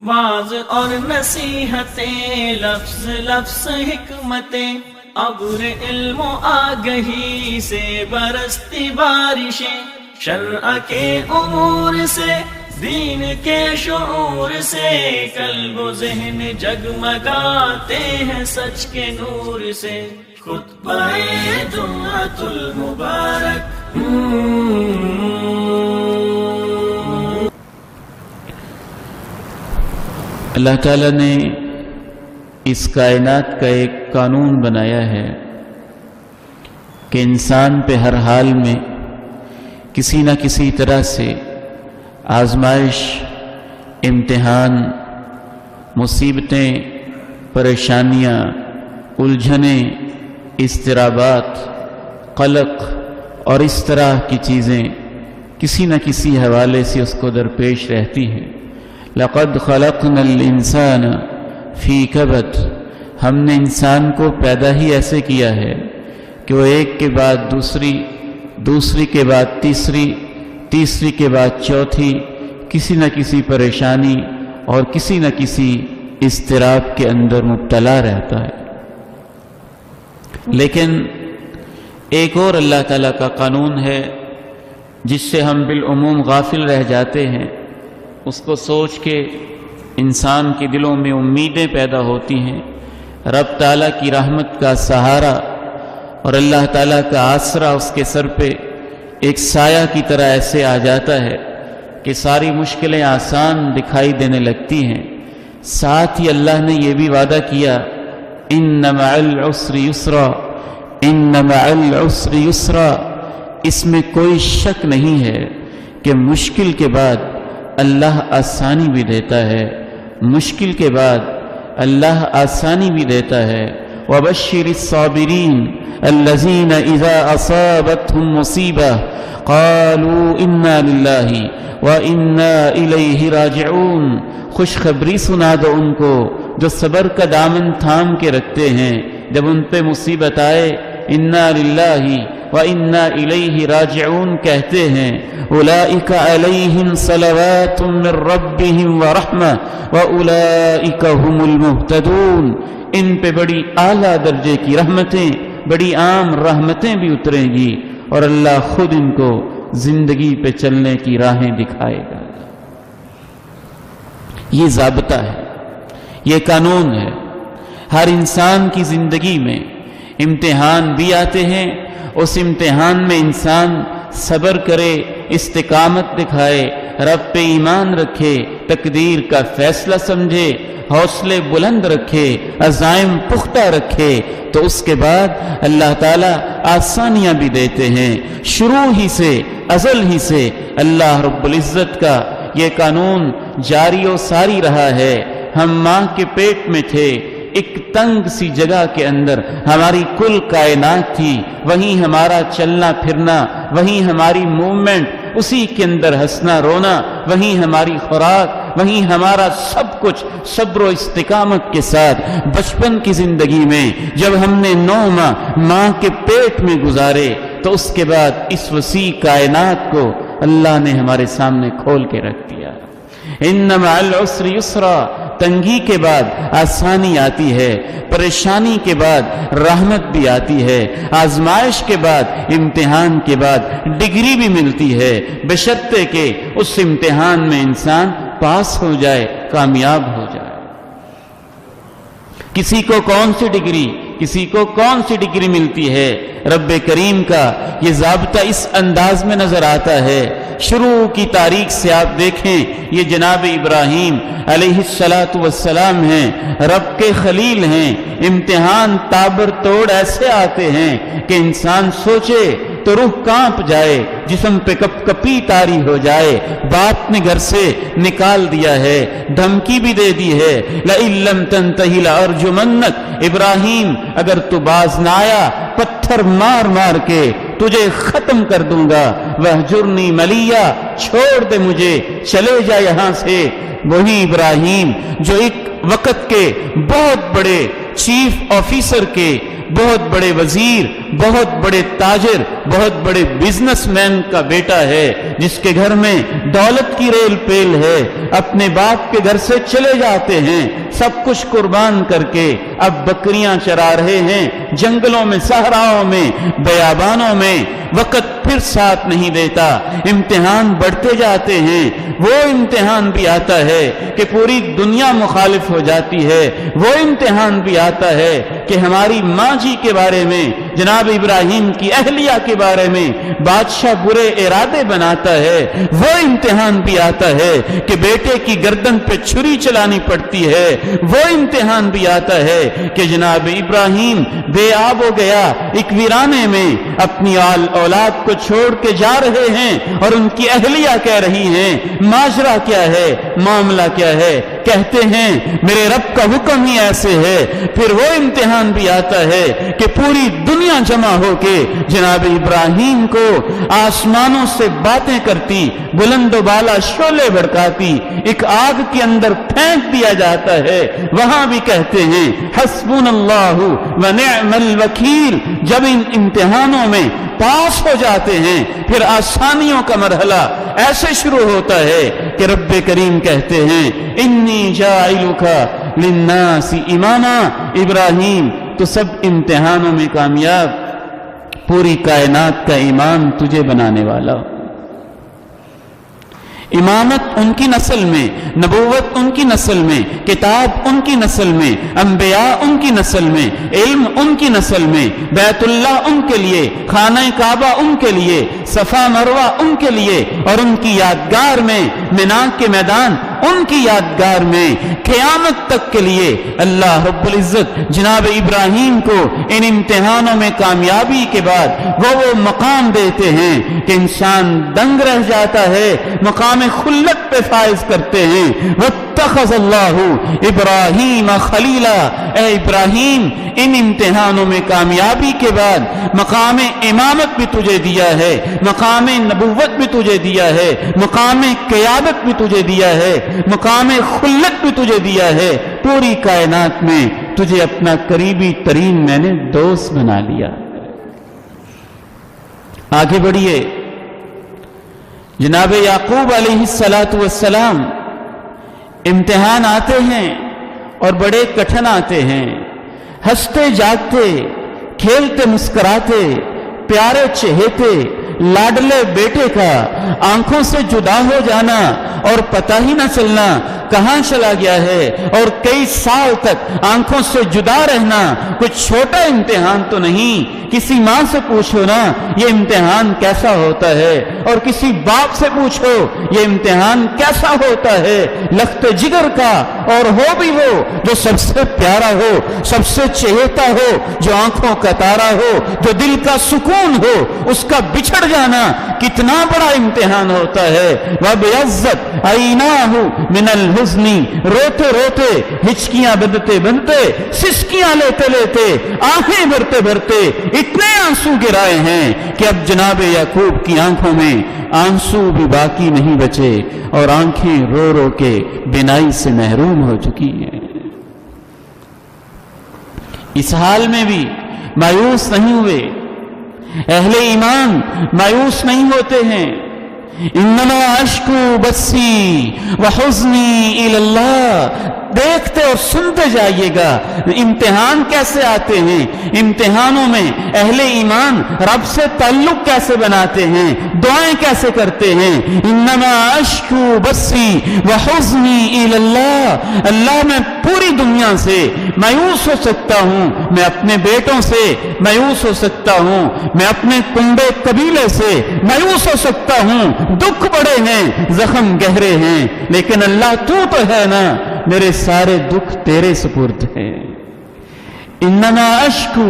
Was اور نصیحتیں، لفظ لفظ حکمتیں، ابر علم و آگہی سے برستی بارشیں، شرع کے امور سے، دین کے شعور سے، قلب و ذہن جگمگاتے ہیں سچ کے نور سے۔ خطبہ جمعۃ المبارک، اللہ تعالیٰ نے اس کائنات کا ایک قانون بنایا ہے کہ انسان پہ ہر حال میں کسی نہ کسی طرح سے آزمائش، امتحان، مصیبتیں، پریشانیاں، الجھنیں، اضطرابات، قلق اور اس طرح کی چیزیں کسی نہ کسی حوالے سے اس کو درپیش رہتی ہیں۔ لقد خلقنا الانسان فی کبد، ہم نے انسان کو پیدا ہی ایسے کیا ہے کہ وہ ایک کے بعد دوسری، دوسری کے بعد تیسری، تیسری کے بعد چوتھی، کسی نہ کسی پریشانی اور کسی نہ کسی اضطراب کے اندر مبتلا رہتا ہے۔ لیکن ایک اور اللہ تعالیٰ کا قانون ہے جس سے ہم بالعموم غافل رہ جاتے ہیں، اس کو سوچ کے انسان کے دلوں میں امیدیں پیدا ہوتی ہیں، رب تعالیٰ کی رحمت کا سہارا اور اللہ تعالیٰ کا آسرا اس کے سر پہ ایک سایہ کی طرح ایسے آ جاتا ہے کہ ساری مشکلیں آسان دکھائی دینے لگتی ہیں۔ ساتھ ہی اللہ نے یہ بھی وعدہ کیا، ان مع العسر یسرا، ان مع العسر یسرا، اس میں کوئی شک نہیں ہے کہ مشکل کے بعد اللہ آسانی بھی دیتا ہے، مشکل کے بعد اللہ آسانی بھی دیتا ہے۔ وَبَشِّرِ الصَّابِرِينَ الَّذِينَ إِذَا أَصَابَتْهُمْ مُصِيبَةٌ قَالُوا إِنَّا لِلَّهِ وَإِنَّا إِلَيْهِ رَاجِعُونَ، خوشخبری سنا دو ان کو جو صبر کا دامن تھام کے رکھتے ہیں، جب ان پہ مصیبت آئے اِنَّا لِلَّهِ وَإِنَّا إِلَيْهِ راجعون کہتے ہیں۔ أُولَئِكَ عَلَيْهِمْ صَلَوَاتٌ مِّن رَّبِّهِمْ وَرَحْمَةٌ وَأُولَئِكَ هُمُ الْمُهْتَدُونَ، ان پہ بڑی اعلیٰ درجے کی رحمتیں، بڑی عام رحمتیں بھی اتریں گی اور اللہ خود ان کو زندگی پہ چلنے کی راہیں دکھائے گا۔ یہ ضابطہ ہے، یہ قانون ہے۔ ہر انسان کی زندگی میں امتحان بھی آتے ہیں، اس امتحان میں انسان صبر کرے، استقامت دکھائے، رب پہ ایمان رکھے، تقدیر کا فیصلہ سمجھے، حوصلے بلند رکھے، عزائم پختہ رکھے، تو اس کے بعد اللہ تعالیٰ آسانیاں بھی دیتے ہیں۔ شروع ہی سے، ازل ہی سے اللہ رب العزت کا یہ قانون جاری و ساری رہا ہے۔ ہم ماں کے پیٹ میں تھے، ایک تنگ سی جگہ کے اندر ہماری کل کائنات تھی، وہیں ہمارا چلنا پھرنا، وہیں ہماری موومنٹ، اسی کے اندر ہنسنا رونا، وہیں ہماری خوراک، وہیں ہمارا سب کچھ صبر و استقامت کے ساتھ بچپن کی زندگی میں جب ہم نے 9 ماہ ماں کے پیٹ میں گزارے، تو اس کے بعد اس وسیع کائنات کو اللہ نے ہمارے سامنے کھول کے رکھ دیا۔ ان مع العسر یسرا، تنگی کے بعد آسانی آتی ہے، پریشانی کے بعد رحمت بھی آتی ہے، آزمائش کے بعد، امتحان کے بعد ڈگری بھی ملتی ہے، بشرطے کہ اس امتحان میں انسان پاس ہو جائے، کامیاب ہو جائے۔ کسی کو کون سی ڈگری، کسی کو کون سی ڈگری ملتی ہے؟ رب کریم کا یہ ضابطہ اس انداز میں نظر آتا ہے۔ شروع کی تاریخ سے آپ دیکھیں، یہ جناب ابراہیم علیہ السلام ہیں، رب کے خلیل ہیں۔ امتحان تابر توڑ ایسے آتے ہیں کہ انسان سوچے تو روح کانپ جائے، جسم پہ کپ کپی طاری ہو جائے۔ باپ نے گھر سے نکال دیا ہے، دھمکی بھی دے دی ہے، لئن لم تنتہی لأرجمنک، ابراہیم اگر تو باز نہ آیا پتھر مار مار کے تجھے ختم کر دوں گا، وہجرنی ملیا، چھوڑ دے مجھے، چلے جا یہاں سے۔ وہی ابراہیم جو ایک وقت کے بہت بڑے چیف آفیسر کے، بہت بڑے وزیر بہت بڑے تاجر بہت بڑے بزنس مین کا بیٹا ہے، جس کے گھر میں دولت کی ریل پیل ہے، اپنے باپ کے گھر سے چلے جاتے ہیں سب کچھ قربان کر کے، اب بکریاں چرا رہے ہیں جنگلوں میں، صحراؤں میں، بیابانوں میں، وقت پھر ساتھ نہیں دیتا، امتحان بڑھتے جاتے ہیں، وہ امتحان بھی آتا ہے کہ پوری دنیا مخالف ہو جاتی ہے، وہ امتحان بھی آتا ہے کہ ہماری ماں جی کے بارے میں، جناب ابراہیم کی اہلیہ کے بارے میں بادشاہ برے ارادے بناتا ہے، وہ امتحان بھی آتا ہے کہ بیٹے کی گردن پہ چھری چلانی پڑتی ہے، وہ امتحان بھی آتا ہے کہ جناب ابراہیم بے آب ہو گیا، ایک ویرانے میں اپنی اولاد کو چھوڑ کے جا رہے ہیں اور ان کی اہلیہ کہہ رہی ہیں ماجرا کیا ہے، معاملہ کیا ہے، کہتے ہیں میرے رب کا حکم ہی ایسے ہے۔ پھر وہ امتحان بھی آتا ہے کہ پوری دنیا جمع ہو کے جناب ابراہیم کو آسمانوں سے باتیں کرتی، بلند و بالا شعلے بھڑکاتی، ایک آگ کے اندر پھینک دیا جاتا ہے، وہاں بھی کہتے ہیں حسبنا اللہ و نعم الوکیل۔ جب ان امتحانوں میں پاس ہو جاتے ہیں پھر آسانیوں کا مرحلہ ایسے شروع ہوتا ہے کہ رب کریم کہتے ہیں انی جاعلک للناس اماما، ابراہیم تو سب امتحانوں میں کامیاب، پوری کائنات کا امام تجھے بنانے والا۔ امامت ان کی نسل میں، نبوت ان کی نسل میں، کتاب ان کی نسل میں، انبیاء ان کی نسل میں، علم ان کی نسل میں، بیت اللہ ان کے لیے، خانہ کعبہ ان کے لیے، صفا مروہ ان کے لیے، اور ان کی یادگار میں، مینا کے میدان ان کی یادگار میں، قیامت تک کے لیے اللہ رب العزت جناب ابراہیم کو ان امتحانوں میں کامیابی کے بعد وہ مقام دیتے ہیں کہ انسان دنگ رہ جاتا ہے، مقام خلت پہ فائز کرتے ہیں۔ واتخذ اللہ ابراہیم خلیلا، اے ابراہیم ان امتحانوں میں کامیابی کے بعد مقام امامت بھی تجھے دیا ہے، مقام نبوت بھی تجھے دیا ہے، مقام قیادت بھی تجھے دیا ہے، مقام خلت بھی تجھے دیا ہے، پوری کائنات میں تجھے اپنا قریبی ترین میں نے دوست بنا لیا۔ آگے بڑھیے، جناب یعقوب علیہ السلام، امتحان آتے ہیں اور بڑے کٹھن آتے ہیں، ہنستے جاگتے، کھیلتے مسکراتے، پیارے چہیتے، لاڈلے بیٹے کا آنکھوں سے جدا ہو جانا اور پتہ ہی نہ چلنا کہاں چلا گیا ہے، اور کئی سال تک آنکھوں سے جدا رہنا کچھ چھوٹا امتحان تو نہیں۔ کسی ماں سے پوچھو نا یہ امتحان کیسا ہوتا ہے، اور کسی باپ سے پوچھو یہ امتحان کیسا ہوتا ہے، لخت جگر کا، اور ہو بھی وہ جو سب سے پیارا ہو، سب سے چہیتا ہو، جو آنکھوں کا تارا ہو، جو دل کا سکون ہو، اس کا بچھڑ جانا کتنا بڑا امتحان ہوتا ہے۔ وَبِيَضَّتْ عَيْنَاهُ مِنَ الْحُزْنِ، روتے روتے، ہچکیاں بندتے بنتے، سسکیاں لیتے لیتے، آنکھیں بھرتے بھرتے اتنے آنسو گرائے ہیں کہ اب جناب یعقوب کی آنکھوں میں آنسو بھی باقی نہیں بچے، اور آنکھیں رو رو کے بینائی سے محروم ہو چکی ہیں۔ اس حال میں بھی مایوس نہیں ہوئے، اہل ایمان مایوس نہیں ہوتے ہیں۔ انما اشکو بسی وحزنی الی اللہ، دیکھتے اور سنتے جائیے گا امتحان کیسے آتے ہیں، امتحانوں میں اہل ایمان رب سے تعلق کیسے بناتے ہیں، دعائیں کیسے کرتے ہیں۔ انما اشکو بسی وحزنی الی اللہ، اللہ میں پوری دنیا سے مایوس ہو سکتا ہوں، میں اپنے بیٹوں سے مایوس ہو سکتا ہوں، میں اپنے کنبے قبیلے سے مایوس ہو سکتا ہوں، دکھ بڑے ہیں، زخم گہرے ہیں، لیکن اللہ تو ہے نا، میرے سارے دکھ تیرے سپرد ہیں۔ انما اشکو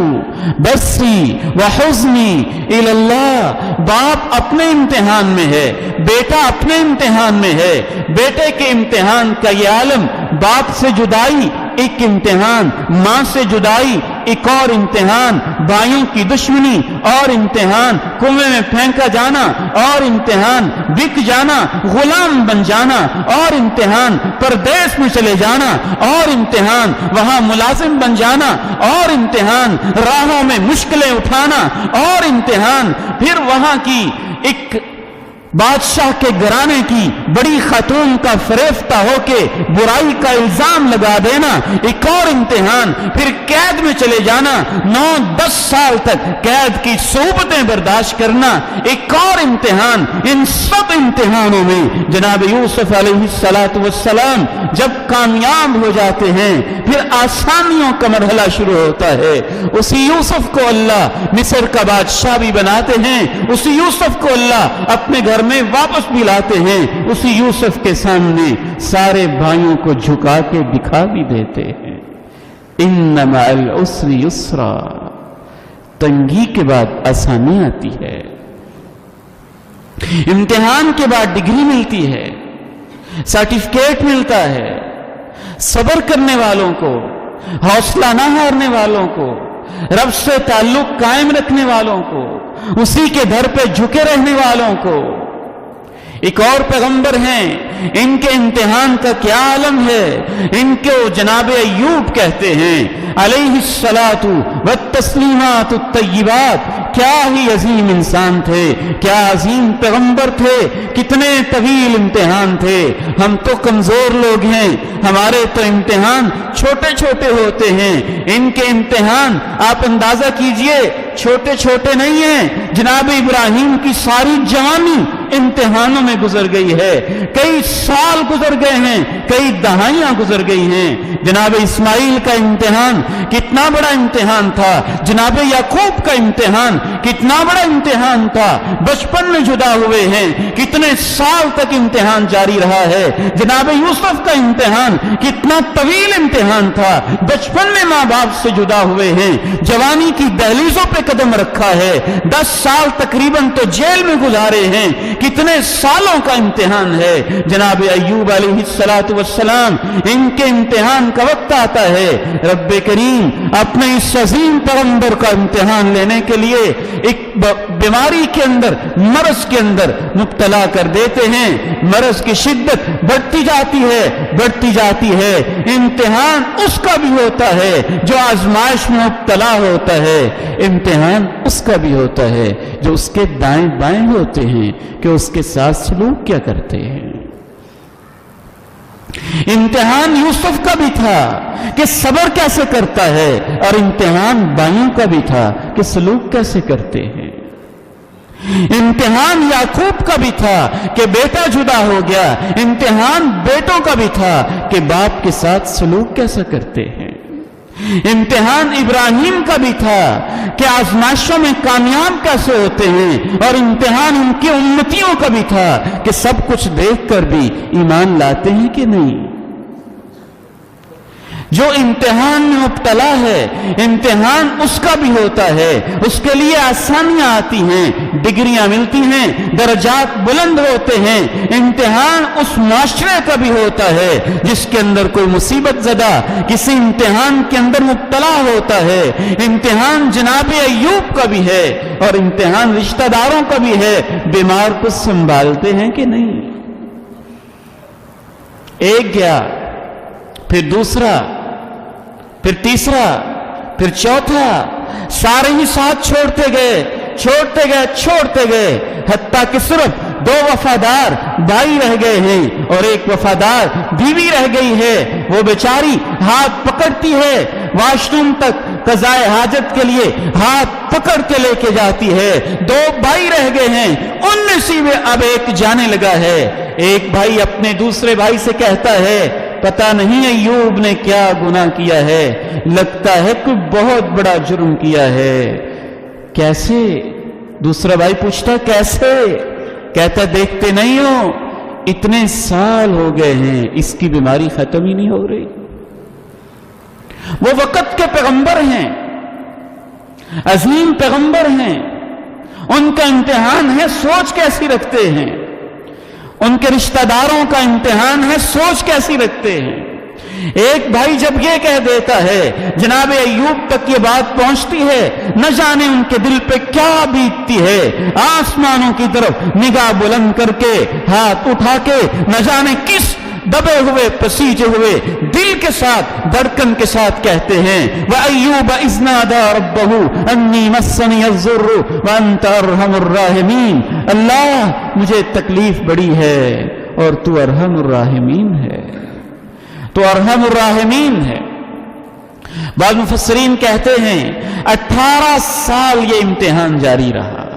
بسی وحزنی الی اللہ، باپ اپنے امتحان میں ہے، بیٹا اپنے امتحان میں ہے، بیٹے کے امتحان کا یہ عالم، باپ سے جدائی ایک امتحان، ماں سے جدائی ایک اور امتحان، بھائیوں کی دشمنی اور امتحان، کنویں میں پھینکا جانا اور امتحان، بک جانا، غلام بن جانا، اور امتحان پردیس میں چلے جانا، اور امتحان وہاں ملازم بن جانا، اور امتحان راہوں میں مشکلیں اٹھانا، اور امتحان پھر وہاں کی ایک بادشاہ کے گھرانے کی بڑی خاتون کا فریفتہ ہو کے برائی کا الزام لگا دینا، ایک اور امتحان پھر قید میں چلے جانا، 9-10 سال تک قید کی صعوبتیں برداشت کرنا، ایک اور امتحان۔ ان سب امتحانوں میں جناب یوسف علیہ السلام جب کامیاب ہو جاتے ہیں پھر آسانیوں کا مرحلہ شروع ہوتا ہے۔ اسی یوسف کو اللہ مصر کا بادشاہ بھی بناتے ہیں، اسی یوسف کو اللہ اپنے گھر میں واپس بھی لاتے ہیں، اسی یوسف کے سامنے سارے بھائیوں کو جھکا کے دکھا بھی دیتے ہیں۔ ان مع العسر یسرا، تنگی کے بعد آسانی آتی ہے، امتحان کے بعد ڈگری ملتی ہے، سرٹیفکیٹ ملتا ہے۔ صبر کرنے والوں کو، حوصلہ نہ ہارنے والوں کو، رب سے تعلق قائم رکھنے والوں کو، اسی کے در پہ جھکے رہنے والوں کو۔ ایک اور پیغمبر ہیں، ان کے امتحان کا کیا عالم ہے، ان کو جناب ایوب کہتے ہیں علیہ الصلاۃ والتسلیمات الطیبات۔ کیا ہی عظیم انسان تھے، کیا عظیم پیغمبر تھے، کتنے طویل امتحان تھے۔ ہم تو کمزور لوگ ہیں، ہمارے تو امتحان چھوٹے چھوٹے ہوتے ہیں، ان کے امتحان آپ اندازہ کیجئے چھوٹے چھوٹے نہیں ہیں۔ جناب ابراہیم کی ساری جوانی امتحانوں میں گزر گئی ہے، کئی سال گزر گئے ہیں، کئی دہائیاں گزر گئی ہیں۔ جناب اسماعیل کا امتحان کتنا بڑا امتحان تھا، جناب یعقوب کا امتحان کتنا بڑا امتحان تھا، بچپن میں جدا ہوئے ہیں، کتنے سال تک امتحان جاری رہا ہے۔ جناب یوسف کا امتحان کتنا طویل امتحان تھا، بچپن میں ماں باپ سے جدا ہوئے ہیں، جوانی کی دہلیزوں پہ قدم رکھا ہے، 10 سال تقریباً تو جیل میں گزارے ہیں، کتنے سالوں کا امتحان ہے۔ جناب ایوب علیہ السلام، ان کے امتحان کا وقت آتا ہے، رب کریم اپنے اس عظیم پیغمبر کا امتحان لینے کے لیے ایک بیماری کے اندر، مرض کے اندر مبتلا کر دیتے ہیں۔ مرض کی شدت بڑھتی جاتی ہے، بڑھتی جاتی ہے۔ امتحان اس کا بھی ہوتا ہے جو آزمائش میں مبتلا ہوتا ہے، امتحان اس کا بھی ہوتا ہے جو اس کے دائیں بائیں ہوتے ہیں کہ اس کے ساتھ سلوک کیا کرتے ہیں۔ امتحان یوسف کا بھی تھا کہ صبر کیسے کرتا ہے، اور امتحان بھائیوں کا بھی تھا کہ سلوک کیسے کرتے ہیں۔ امتحان یعقوب کا بھی تھا کہ بیٹا جدا ہو گیا، امتحان بیٹوں کا بھی تھا کہ باپ کے ساتھ سلوک کیسا کرتے ہیں۔ امتحان ابراہیم کا بھی تھا کہ آزمائشوں میں کامیاب کیسے ہوتے ہیں، اور امتحان ان کی امتیوں کا بھی تھا کہ سب کچھ دیکھ کر بھی ایمان لاتے ہیں کہ نہیں۔ جو امتحان میں مبتلا ہے، امتحان اس کا بھی ہوتا ہے، اس کے لیے آسانیاں آتی ہیں، ڈگریاں ملتی ہیں، درجات بلند ہوتے ہیں۔ امتحان اس معاشرے کا بھی ہوتا ہے جس کے اندر کوئی مصیبت زدہ کسی امتحان کے اندر مبتلا ہوتا ہے۔ امتحان جناب ایوب کا بھی ہے، اور امتحان رشتہ داروں کا بھی ہے، بیمار کو سنبھالتے ہیں کہ نہیں۔ ایک گیا، پھر دوسرا، پھر تیسرا، پھر چوتھا، سارے ہی ساتھ چھوڑتے گئے، حتیٰ کہ صرف 2 وفادار بھائی رہ گئے ہیں اور ایک وفادار بیوی رہ گئی ہے۔ وہ بیچاری ہاتھ پکڑتی ہے، واش روم تک قضائے حاجت کے لیے ہاتھ پکڑ کے لے کے جاتی ہے۔ 2 بھائی رہ گئے ہیں، ان میں سے اب ایک جانے لگا ہے۔ ایک بھائی اپنے دوسرے بھائی سے کہتا ہے، پتہ نہیں ایوب نے کیا گناہ کیا ہے، لگتا ہے کوئی بہت بڑا جرم کیا ہے۔ کیسے؟ دوسرا بھائی پوچھتا کیسے؟ کہتا دیکھتے نہیں ہو اتنے سال ہو گئے ہیں، اس کی بیماری ختم ہی نہیں ہو رہی۔ وہ وقت کے پیغمبر ہیں، عظیم پیغمبر ہیں، ان کا امتحان ہے سوچ کیسی رکھتے ہیں، ان کے رشتہ داروں کا امتحان ہے سوچ کیسی رکھتے ہیں۔ ایک بھائی جب یہ کہہ دیتا ہے جناب ایوب تک یہ بات پہنچتی ہے، نہ جانے ان کے دل پہ کیا بیتتی ہے، آسمانوں کی طرف نگاہ بلند کر کے ہاتھ اٹھا کے نہ جانے کس دبے ہوئے پسیجے ہوئے دل کے ساتھ دھڑکن کے ساتھ کہتے ہیں وَأَيُّوبَ إِذْ نَادَىٰ رَبَّهُ أَنِّي مَسَّنِيَ الضُّرُّ وَأَنْتَ أَرْحَمُ الرَّاحِمِينَ، اللہ مجھے تکلیف بڑی ہے اور تو ارحم الراحمین ہے، تو ارحم الراحمین ہے۔ بعض مفسرین کہتے ہیں 18 سال یہ امتحان جاری رہا۔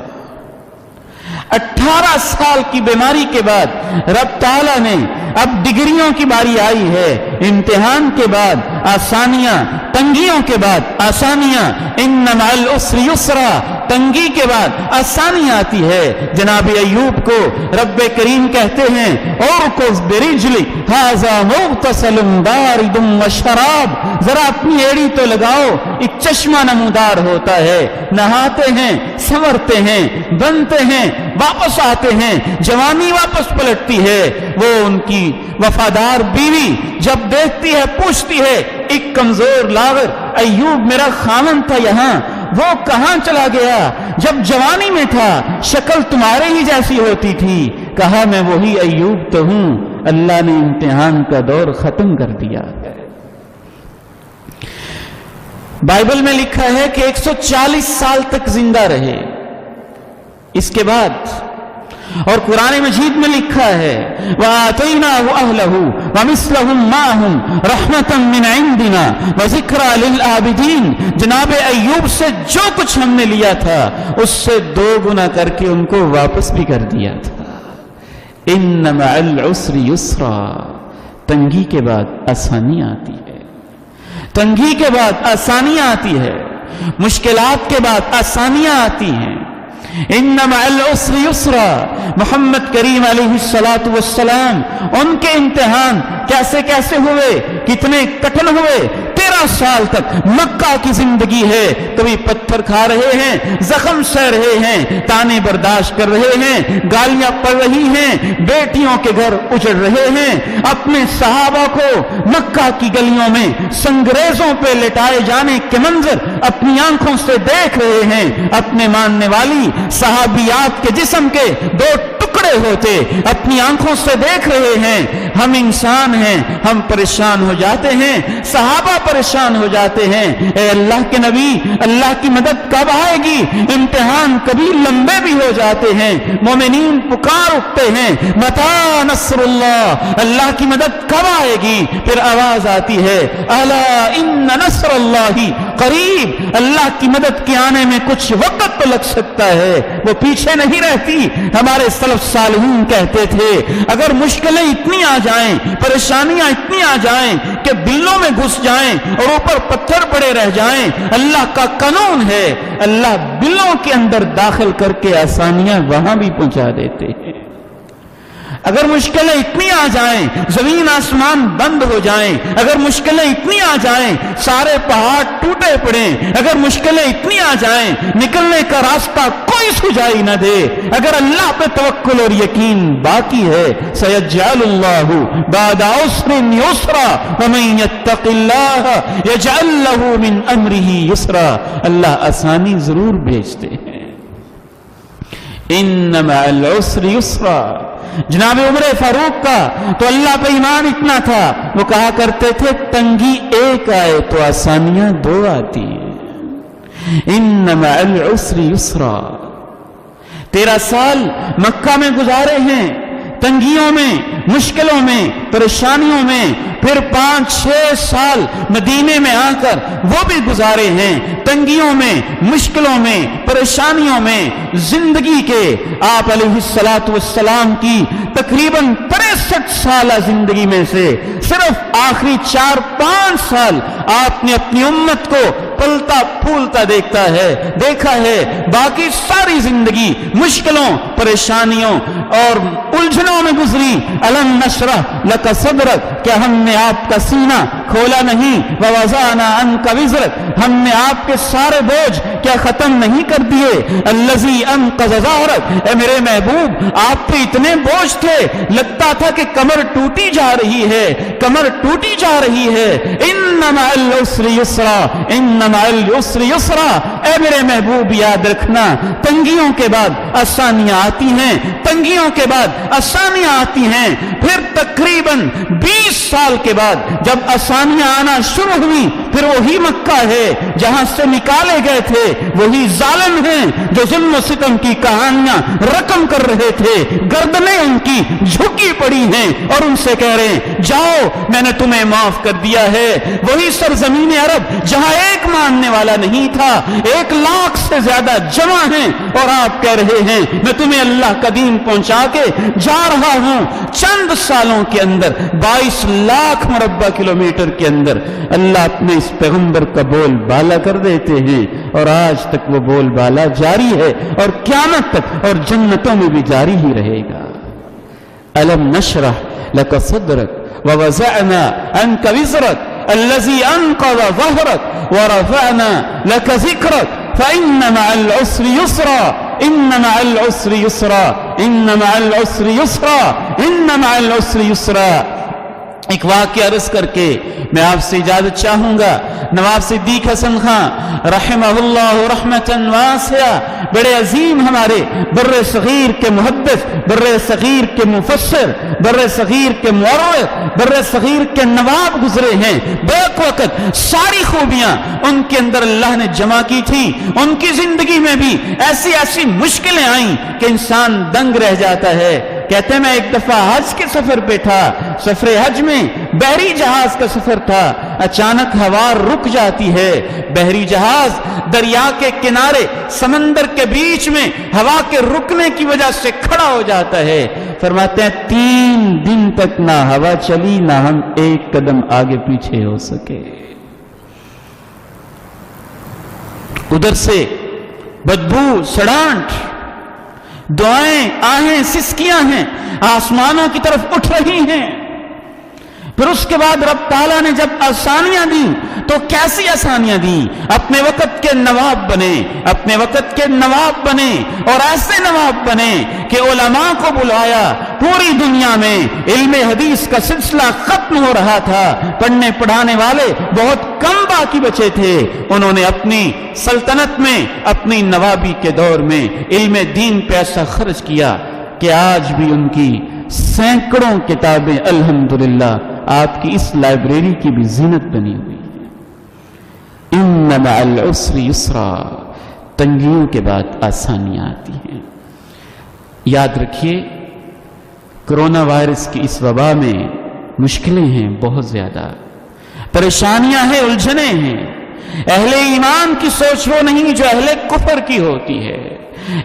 18 سال کی بیماری کے بعد رب تعالیٰ نے اب ڈگریوں کی باری آئی ہے، امتحان کے بعد آسانیاں، تنگیوں کے بعد آسانیاں، ان مع العسر یسرا، تنگی کے بعد آسانی آتی ہے۔ جناب ایوب کو رب کریم کہتے ہیں اورکض برجلک ھذا مغتسل بارد وشراب، ذرا اپنی ایڑی تو لگاؤ، ایک چشمہ نمودار ہوتا ہے، نہاتے ہیں، سنورتے ہیں، بنتے ہیں، واپس آتے ہیں، جوانی واپس پلٹتی ہے۔ وہ ان کی وفادار بیوی جب دیکھتی ہے پوچھتی ہے ایک کمزور لاغر ایوب میرا خامن تھا یہاں، وہ کہاں چلا گیا؟ جب جوانی میں تھا شکل تمہارے ہی جیسی ہوتی تھی۔ کہا میں وہی ایوب تو ہوں، اللہ نے امتحان کا دور ختم کر دیا۔ بائبل میں لکھا ہے کہ 140 سال تک زندہ رہے۔ اس کے بعد اور قرآن مجید میں لکھا ہے وَآتَيْنَاهُ أَهْلَهُ وَمِثْلَهُمْ مَعَهُمْ رَحْمَةً مِّنْ عِنْدِنَا وَذِكْرَىٰ لِلْعَابِدِينَ، جناب ایوب سے جو کچھ ہم نے لیا تھا اس سے 2 گنا کر کے ان کو واپس بھی کر دیا تھا۔ إِنَّ مَعَ الْعُسْرِ يُسْرًا، تنگی کے بعد آسانی آتی ہے، تنگی کے بعد آسانیاں آتی ہے، مشکلات کے بعد آسانیاں آتی ہیں۔ ان مع العسر یسرا، محمد کریم علیہ الصلوۃ والسلام ان کے امتحان کیسے کیسے ہوئے، کتنے کٹھن ہوئے۔ 13 سال تک مکہ کی زندگی ہے، کبھی پتھر کھا رہے ہیں، زخم سہ رہے ہیں، تانے برداشت کر رہے ہیں، گالیاں پڑ رہی ہیں، بیٹیوں کے گھر اجڑ رہے ہیں، اپنے صحابہ کو مکہ کی گلیوں میں سنگریزوں پہ لٹائے جانے کے منظر اپنی آنکھوں سے دیکھ رہے ہیں، اپنے ماننے والی صحابیات کے جسم کے 2 ٹکڑے ہوتے اپنی آنکھوں سے دیکھ رہے ہیں۔ ہم انسان ہیں، ہم پریشان ہو جاتے ہیں، صحابہ پریشان ہو جاتے ہیں۔ اے اللہ کے نبی، اللہ کی مدد کب آئے گی؟ امتحان کبھی لمبے بھی ہو جاتے ہیں، مومنین پکار اٹھتے ہیں متی نصر اللہ، اللہ کی مدد کب آئے گی؟ پھر آواز آتی ہے الا ان نصر اللہ قریب، اللہ کی مدد کے آنے میں کچھ وقت تو لگ سکتا ہے، وہ پیچھے نہیں رہتی۔ ہمارے سلف صالحین کہتے تھے اگر مشکلیں اتنی آ جائیں، پریشانیاں اتنی آ جائیں کہ بلوں میں گھس جائیں اور اوپر پتھر پڑے رہ جائیں، اللہ کا قانون ہے اللہ بلوں کے اندر داخل کر کے آسانیاں وہاں بھی پہنچا دیتے ہیں۔ اگر مشکلیں اتنی آ جائیں زمین آسمان بند ہو جائیں، اگر مشکلیں اتنی آ جائیں سارے پہاڑ ٹوٹے پڑیں، اگر مشکلیں اتنی آ جائیں نکلنے کا راستہ کوئی سجائی نہ دے، اگر اللہ پہ توکل اور یقین باقی ہے سیجعل اللہ بعد عسر یسرا ومن یتق اللہ یجعل له من امرہ یسرا، اللہ آسانی ضرور بھیجتے ہیں۔ ان مع العسر یسرا، جناب عمر فاروق کا تو اللہ پہ ایمان اتنا تھا وہ کہا کرتے تھے تنگی 1 آئے تو آسانیاں 2 آتی ہیں۔ ان مع العسر یسرا، 13 سال مکہ میں گزارے ہیں، تنگیوں میں، مشکلوں میں، پریشانیوں میں، پھر 5-6 سال مدینے میں آ کر وہ بھی گزارے ہیں، تنگیوں میں، مشکلوں میں، پریشانیوں میں۔ زندگی کے آپ علیہ الصلوۃ والسلام کی تقریباً 63 سالہ زندگی میں سے صرف آخری 4-5 سال آپ نے اپنی امت کو پلتا پھولتا دیکھا ہے، باقی ساری زندگی مشکلوں، پریشانیوں اور الجھنوں میں گزری. الم نشرح لک صدرک، کیا ہم نے آپ کا سینہ کھولا نہیں؟ ووضعنا عنک وزرک، ہم نے آپ کے سارے بوجھ کیا ختم نہیں کر دیے؟ الذی انقض ظہرک، اے میرے محبوب آپ پہ اتنے بوجھ تھے لگتا تھا کہ کمر ٹوٹی جا رہی ہے، کمر ٹوٹی جا رہی ہے. ان مع العسر یسرا، ان مع العسر یسرا، اے میرے محبوب یاد رکھنا تنگیوں کے بعد آسانیاں آتی ہیں، تنگیوں کے بعد آسانیاں آتی ہیں. پھر تقریباً 20 سال کے بعد جب آسانیاں آنا شروع ہوئی، پھر وہی مکہ ہے جہاں سے نکالے گئے تھے، وہی ظالم ہیں جو ظلم و ستم کی کہانیاں رقم کر رہے تھے، گردنیں ان کی جھکی پڑی ہیں اور ان سے کہہ رہے ہیں جاؤ میں نے تمہیں معاف کر دیا ہے. وہی سرزمین عرب جہاں ایک ماننے والا نہیں تھا، 1 لاکھ سے زیادہ جمع ہیں، اور آپ کہہ رہے ہیں میں تمہیں اللہ کا دین پہنچا کے جا رہا ہوں. چند سالوں کے اندر 22 لاکھ مربع کلومیٹر کے اندر اللہ اپنے اس پیغمبر کا بول بالا کر دیتے ہیں، اور آج تک وہ بول بالا جاری ہے اور قیامت تک اور جنتوں میں بھی جاری ہی رہے گا. الم نشرح لک صدرک ووضعنا عنک وزرک الذی انقض ظہرک ورفعنا لک ذکرک فإن مع العسر یسرا، ان مع العسر یسرا، ان مع العسر یسرا، ان مع العسر یسرا. ایک واقعہ عرض کر کے میں آپ سے اجازت چاہوں گا. نواب صدیق حسن خان رحمہ اللہ رحمتاً واسعہ، بڑے عظیم ہمارے بر صغیر کے محدث، بر صغیر کے مفسر، بر صغیر کے مورخ، بر صغیر کے نواب گزرے ہیں. بیک وقت ساری خوبیاں ان کے اندر اللہ نے جمع کی تھی. ان کی زندگی میں بھی ایسی ایسی مشکلیں آئیں کہ انسان دنگ رہ جاتا ہے. کہتے ہیں میں ایک دفعہ حج کے سفر پہ تھا، سفر حج میں بحری جہاز کا سفر تھا. اچانک ہوا رک جاتی ہے، بحری جہاز دریا کے کنارے سمندر کے بیچ میں ہوا کے رکنے کی وجہ سے کھڑا ہو جاتا ہے. فرماتے ہیں 3 دن تک نہ ہوا چلی، نہ ہم ایک قدم آگے پیچھے ہو سکے. ادھر سے بدبو، سڑانٹ، دعائیں، آہیں، سسکیاں ہیں، آسمانوں کی طرف اٹھ رہی ہیں. پھر اس کے بعد رب تعالیٰ نے جب آسانیاں دی تو کیسی آسانیاں دی؟ اپنے وقت کے نواب بنے، اپنے وقت کے نواب بنے، اور ایسے نواب بنے کہ علماء کو بلایا. پوری دنیا میں علم حدیث کا سلسلہ ختم ہو رہا تھا، پڑھنے پڑھانے والے بہت کم باقی بچے تھے. انہوں نے اپنی سلطنت میں، اپنی نوابی کے دور میں علم دین پہ ایسا خرچ کیا کہ آج بھی ان کی سینکڑوں کتابیں الحمدللہ آپ کی اس لائبریری کی بھی زینت بنی ہوئی ہے. ان مع العسر یسرا، تنگیوں کے بعد آسانیاں آتی ہیں. یاد رکھیے کرونا وائرس کی اس وبا میں مشکلیں ہیں، بہت زیادہ پریشانیاں ہیں، الجھنیں ہیں. اہل ایمان کی سوچ وہ نہیں جو اہل کفر کی ہوتی ہے.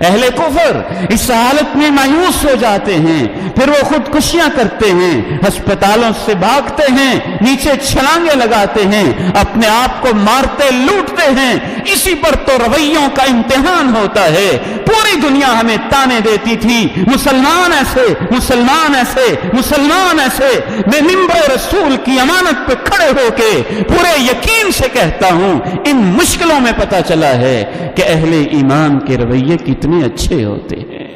اہل کفر اس حالت میں مایوس ہو جاتے ہیں، پھر وہ خودکشیاں کرتے ہیں، ہسپتالوں سے بھاگتے ہیں، نیچے چھلانگیں لگاتے ہیں، اپنے آپ کو مارتے لوٹتے ہیں. اسی پر تو رویوں کا امتحان ہوتا ہے. پوری دنیا ہمیں تانے دیتی تھی مسلمان ایسے، مسلمان ایسے، مسلمان ایسے. میں منبر رسول کی امانت پہ کھڑے ہو کے پورے یقین سے کہتا ہوں ان مشکلوں میں پتہ چلا ہے کہ اہل ایمان کے رویے کتنے اچھے ہوتے ہیں.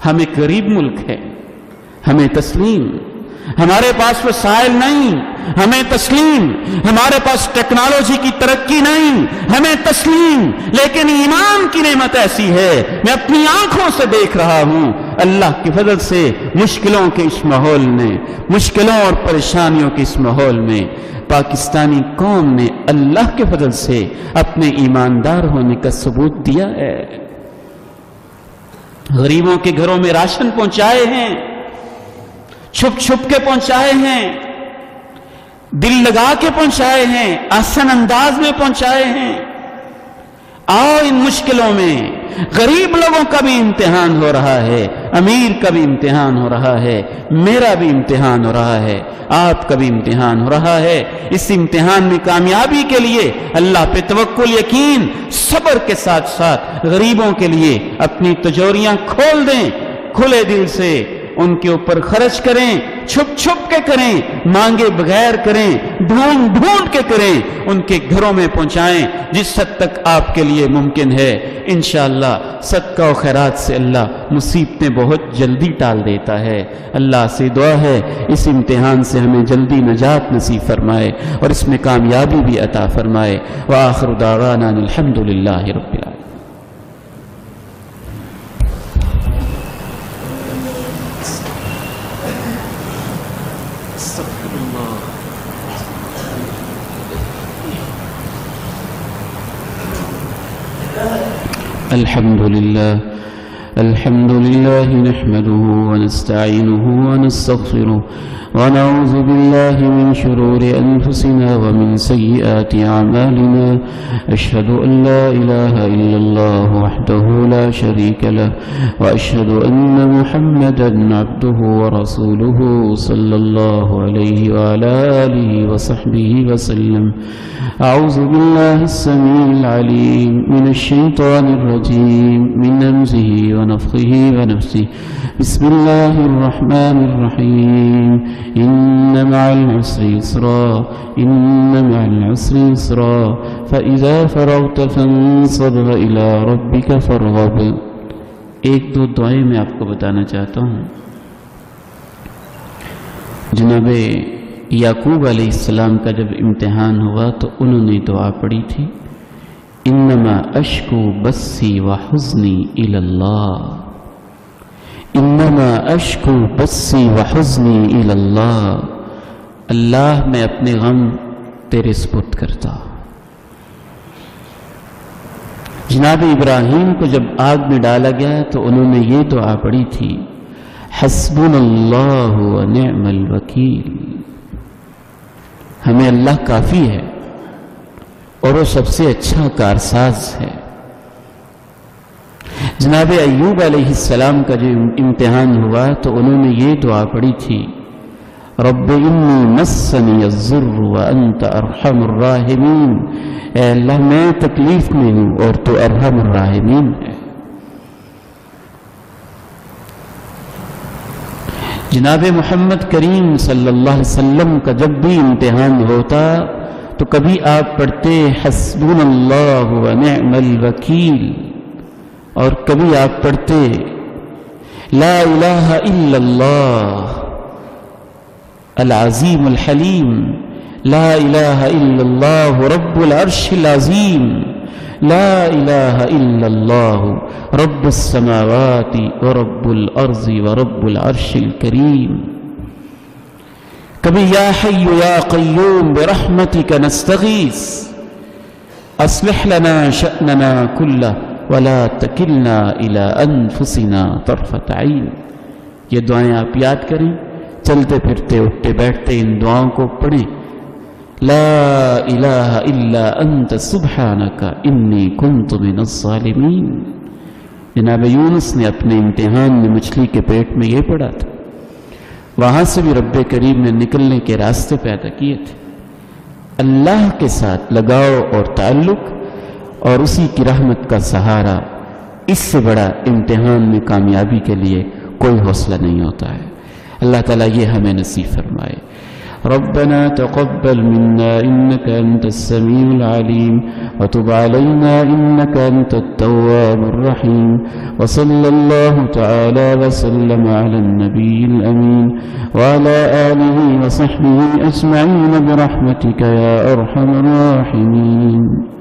ہم ایک غریب ملک ہے، ہمیں تسلیم. ہمارے پاس وسائل نہیں، ہمیں تسلیم. ہمارے پاس ٹیکنالوجی کی ترقی نہیں، ہمیں تسلیم. لیکن ایمان کی نعمت ایسی ہے، میں اپنی آنکھوں سے دیکھ رہا ہوں اللہ کی فضل سے مشکلوں کے اس ماحول میں، مشکلوں اور پریشانیوں کے اس ماحول میں پاکستانی قوم نے اللہ کے فضل سے اپنے ایماندار ہونے کا ثبوت دیا ہے. غریبوں کے گھروں میں راشن پہنچائے ہیں، چھپ چھپ کے پہنچائے ہیں، دل لگا کے پہنچائے ہیں، آسان انداز میں پہنچائے ہیں. آؤ ان مشکلوں میں غریب لوگوں کا بھی امتحان ہو رہا ہے، امیر کا بھی امتحان ہو رہا ہے، میرا بھی امتحان ہو رہا ہے، آپ کا بھی امتحان ہو رہا ہے. اس امتحان میں کامیابی کے لیے اللہ پہ توکل، یقین، صبر کے ساتھ ساتھ غریبوں کے لیے اپنی تجوریاں کھول دیں. کھلے دل سے ان کے اوپر خرچ کریں، چھپ چھپ کے کریں، مانگے بغیر کریں، ڈھونڈ ڈھونڈ کے کریں، ان کے گھروں میں پہنچائیں جس حد تک آپ کے لیے ممکن ہے۔ انشاءاللہ صدقہ و خیرات سے اللہ مصیبتیں بہت جلدی ٹال دیتا ہے۔ اللہ سے دعا ہے اس امتحان سے ہمیں جلدی نجات نصیب فرمائے اور اس میں کامیابی بھی عطا فرمائے۔ وآخر دعوانا الحمدللہ رب العالمین۔ الحمد لله نحمده ونستعينه ونستغفره ونعوذ بالله من شرور أنفسنا ومن سيئات أعمالنا أشهد أن لا إله إلا الله وحده لا شريك له وأشهد أن محمدا عبده ورسوله صلى الله عليه وعلى آله وصحبه وسلم۔ أعوذ بالله السميع العليم من الشيطان الرجيم من همزه ونفخه ونفسه بسم الله الرحمن الرحيم إن مع العسر يسرا إن مع العسر يسرا فإذا فرغت فانصب إلى ربك فارغب۔ ایک دو دعائیں میں آپ کو بتانا چاہتا ہوں۔ جناب یعقوب علیہ السلام کا جب امتحان ہوا تو انہوں نے دعا پڑھی تھی، انما اشکو بثی وحزنی الی اللہ، انما اشکو بثی وحزنی الی اللہ، اللہ میں اپنے غم تیرے سپرد کرتا۔ جناب ابراہیم کو جب آگ میں ڈالا گیا تو انہوں نے یہ دعا پڑھی تھی، حسبنا اللہ ونعم الوکیل، ہمیں اللہ کافی ہے اور وہ سب سے اچھا کارساز ہے۔ جناب ایوب علیہ السلام کا جو امتحان ہوا تو انہوں نے یہ دعا پڑھی تھی، رب انی مسنی الضر وانت ارحم الراحمین، اے اللہ میں تکلیف میں ہوں اور تو ارحم الراحمین ہے۔ جناب محمد کریم صلی اللہ علیہ وسلم کا جب بھی امتحان ہوتا تو کبھی آپ پڑھتے حسبنا اللہ ونعم الوکیل، اور کبھی آپ پڑھتے لا الہ الا اللہ العظیم الحلیم، لا الہ الا اللہ رب العرش العظیم، لا الہ الا اللہ رب السماوات ورب الارض ورب العرش الکریم۔ کبھی یا حی یا قیوم برحمتک نستغیث اصلح لنا شأننا کلہ ولا تکلنا الی انفسنا طرفۃ عین۔ یہ دعائیں آپ یاد کریں، چلتے پھرتے اٹھتے بیٹھتے ان دعاؤں کو پڑھیں۔ لا الہ الا انت سبحانک انی کنت من الظالمین۔ جناب یونس نے اپنے امتحان میں مچھلی کے پیٹ میں یہ پڑھا تھا، وہاں سے بھی رب کریم نے نکلنے کے راستے پیدا کیے تھے۔ اللہ کے ساتھ لگاؤ اور تعلق اور اسی کی رحمت کا سہارا، اس سے بڑا امتحان میں کامیابی کے لیے کوئی حوصلہ نہیں ہوتا ہے۔ اللہ تعالیٰ یہ ہمیں نصیب فرمائے۔ ربنا تقبل منا إنك أنت السميع العليم وتب علينا إنك أنت التواب الرحيم، وصلى الله تعالى وسلم على النبي الأمين وعلى آله وصحبه أجمعين برحمتك يا أرحم الراحمين۔